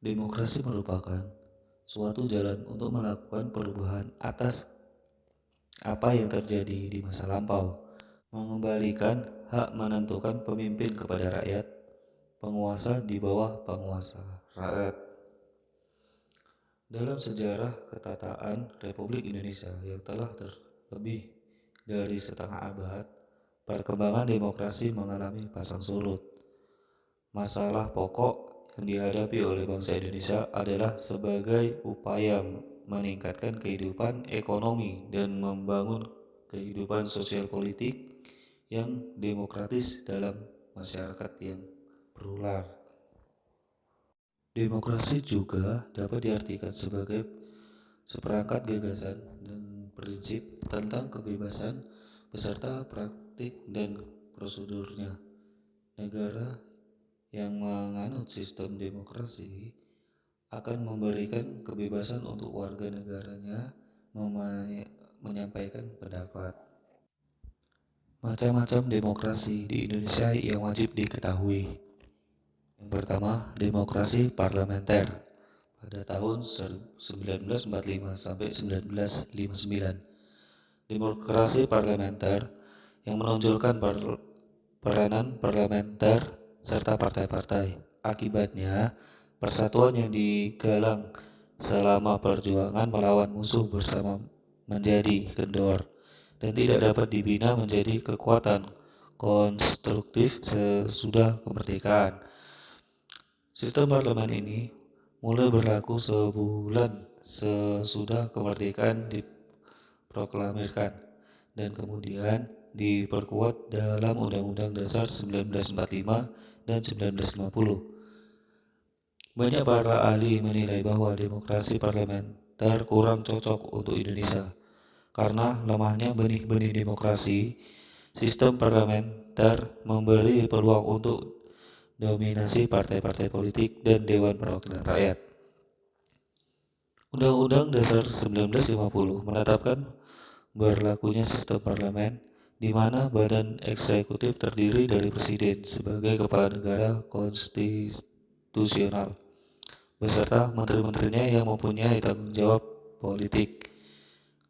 Demokrasi merupakan suatu jalan untuk melakukan perubahan atas apa yang terjadi di masa lampau, mengembalikan hak menentukan pemimpin kepada rakyat, penguasa di bawah penguasa rakyat. Dalam sejarah ketataan Republik Indonesia yang telah terlebih dari setengah abad, perkembangan demokrasi mengalami pasang surut. Masalah pokok yang dihadapi oleh bangsa Indonesia adalah sebagai upaya meningkatkan kehidupan ekonomi dan membangun kehidupan sosial politik yang demokratis dalam masyarakat yang plural. Demokrasi juga dapat diartikan sebagai seperangkat gagasan dan prinsip tentang kebebasan beserta praktik dan prosedurnya. Negara yang menganut sistem demokrasi akan memberikan kebebasan untuk warga negaranya menyampaikan pendapat. Macam-macam demokrasi di Indonesia yang wajib diketahui. Yang pertama, demokrasi parlementer pada tahun 1945 sampai 1959. Demokrasi parlementer yang menonjolkan peranan parlementer serta partai-partai. Akibatnya, persatuan yang digalang selama perjuangan melawan musuh bersama menjadi kendor dan tidak dapat dibina menjadi kekuatan konstruktif sesudah kemerdekaan. Sistem parlemen ini mulai berlaku sebulan sesudah kemerdekaan diproklamirkan dan kemudian diperkuat dalam Undang-Undang Dasar 1945 dan 1950. Banyak para ahli menilai bahwa demokrasi parlementer kurang cocok untuk Indonesia karena lemahnya benih-benih demokrasi. Sistem parlementer memberi peluang untuk dominasi partai-partai politik dan Dewan Perwakilan Rakyat. Undang-Undang Dasar 1950 menetapkan berlakunya sistem parlemen di mana badan eksekutif terdiri dari presiden sebagai kepala negara konstitusional beserta menteri-menterinya yang mempunyai tanggung jawab politik.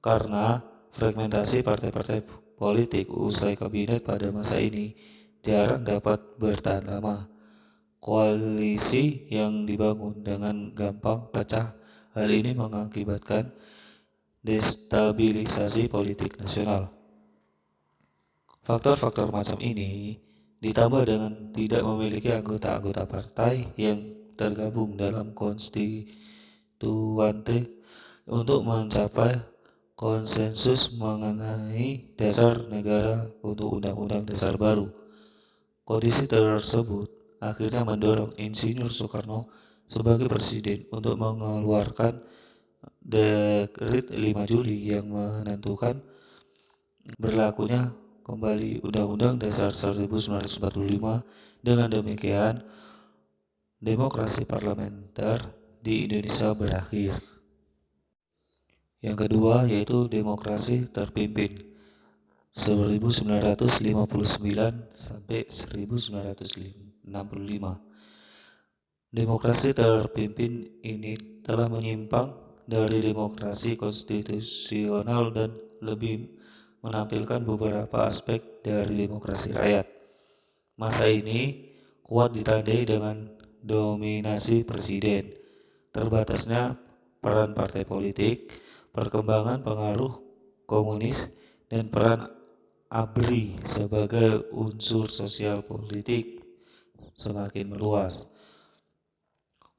Karena fragmentasi partai-partai politik usai kabinet pada masa ini jarang dapat bertahan lama. Koalisi yang dibangun dengan gampang pecah. Hal ini mengakibatkan destabilisasi politik nasional. Faktor-faktor macam ini ditambah dengan tidak memiliki anggota-anggota partai yang tergabung dalam konstituante untuk mencapai konsensus mengenai dasar negara untuk undang-undang dasar baru. Kondisi tersebut akhirnya mendorong Insinyur Soekarno sebagai presiden untuk mengeluarkan Dekret 5 Juli yang menentukan berlakunya kembali Undang-Undang Dasar 1945. Dengan demikian, demokrasi parlementer di Indonesia berakhir. Yang kedua yaitu demokrasi terpimpin 1959 sampai 1965. Demokrasi terpimpin ini telah menyimpang dari demokrasi konstitusional dan lebih menampilkan beberapa aspek dari demokrasi rakyat. Masa ini kuat ditandai dengan dominasi presiden, terbatasnya peran partai politik, perkembangan pengaruh komunis, dan peran ABRI sebagai unsur sosial politik semakin meluas.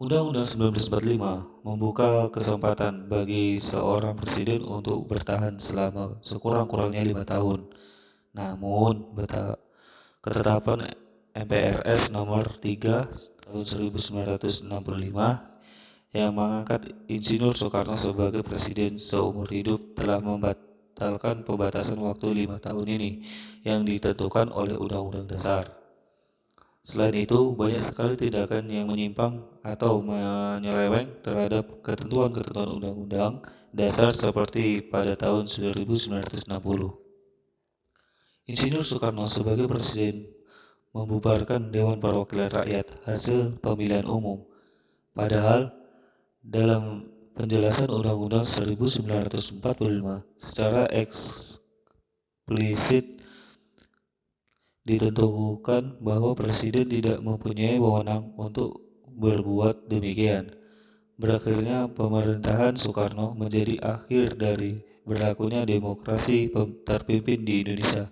Undang-Undang 1945 membuka kesempatan bagi seorang presiden untuk bertahan selama sekurang-kurangnya 5 tahun. Namun, ketetapan MPRS nomor 3 tahun 1965 yang mengangkat Insinyur Soekarno sebagai presiden seumur hidup telah membatalkan pembatasan waktu 5 tahun ini yang ditentukan oleh Undang-Undang Dasar. Selain itu, banyak sekali tindakan yang menyimpang atau menyeleweng terhadap ketentuan-ketentuan Undang-Undang Dasar seperti pada tahun 1960. Insinyur Soekarno sebagai presiden membubarkan Dewan Perwakilan Rakyat hasil pemilihan umum. Padahal dalam penjelasan Undang-Undang 1945 secara eksplisit ditentukan bahwa presiden tidak mempunyai wewenang untuk berbuat demikian. Berakhirnya pemerintahan Soekarno menjadi akhir dari berlakunya demokrasi terpimpin di Indonesia,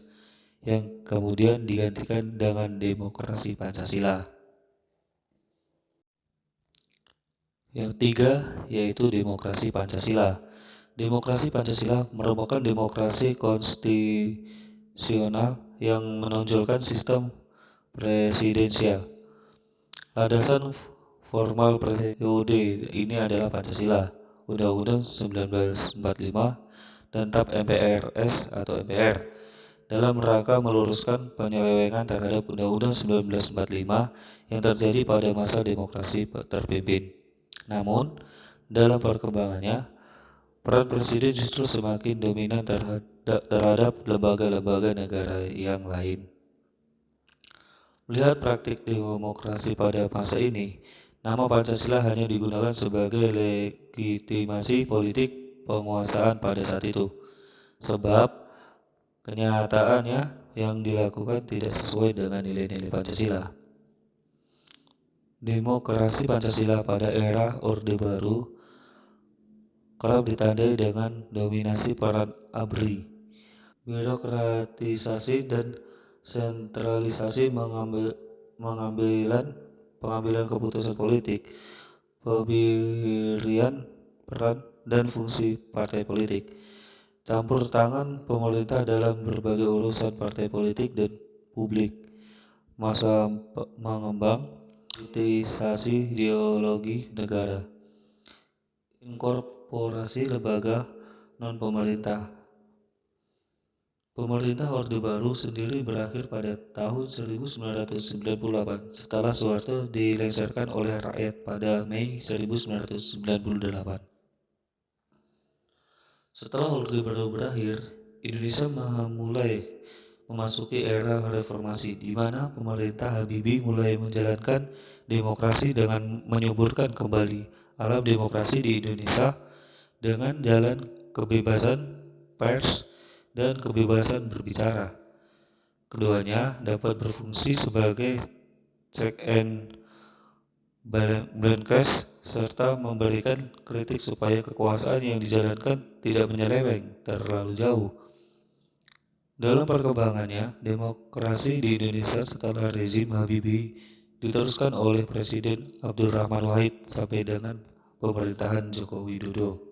yang kemudian digantikan dengan demokrasi Pancasila. Yang tiga yaitu demokrasi Pancasila. Demokrasi Pancasila merupakan demokrasi konstitusional yang menonjolkan sistem presidensial. Landasan formal periode ini adalah Pancasila, Undang-Undang 1945, dan TAP MPRS atau MPR dalam rangka meluruskan penyelewengan terhadap Undang-Undang 1945 yang terjadi pada masa demokrasi terpimpin. Namun, dalam perkembangannya, peran presiden justru semakin dominan terhadap lembaga-lembaga negara yang lain. Melihat praktik demokrasi pada masa ini, nama Pancasila hanya digunakan sebagai legitimasi politik penguasaan pada saat itu, sebab kenyataannya yang dilakukan tidak sesuai dengan nilai-nilai Pancasila. Demokrasi Pancasila pada era Orde Baru kerap ditandai dengan dominasi peran ABRI, birokratisasi dan sentralisasi pengambilan keputusan politik, pemberian peran dan fungsi partai politik, campur tangan pemerintah dalam berbagai urusan partai politik dan publik, masa mengembang politisasi ideologi negara, inkorporasi lembaga non-pemerintah. Pemerintah Orde Baru sendiri berakhir pada tahun 1998 setelah Soeharto dilengsarkan oleh rakyat pada Mei 1998. Setelah Orde Baru berakhir, Indonesia mulai memasuki era reformasi, di mana pemerintah Habibie mulai menjalankan demokrasi dengan menyuburkan kembali alam demokrasi di Indonesia dengan jalan kebebasan pers dan kebebasan berbicara. Keduanya dapat berfungsi sebagai check and balance serta memberikan kritik supaya kekuasaan yang dijalankan tidak menyeleweng terlalu jauh. Dalam perkembangannya, demokrasi di Indonesia setelah rezim Habibie diteruskan oleh Presiden Abdurrahman Wahid sampai dengan pemerintahan Joko Widodo.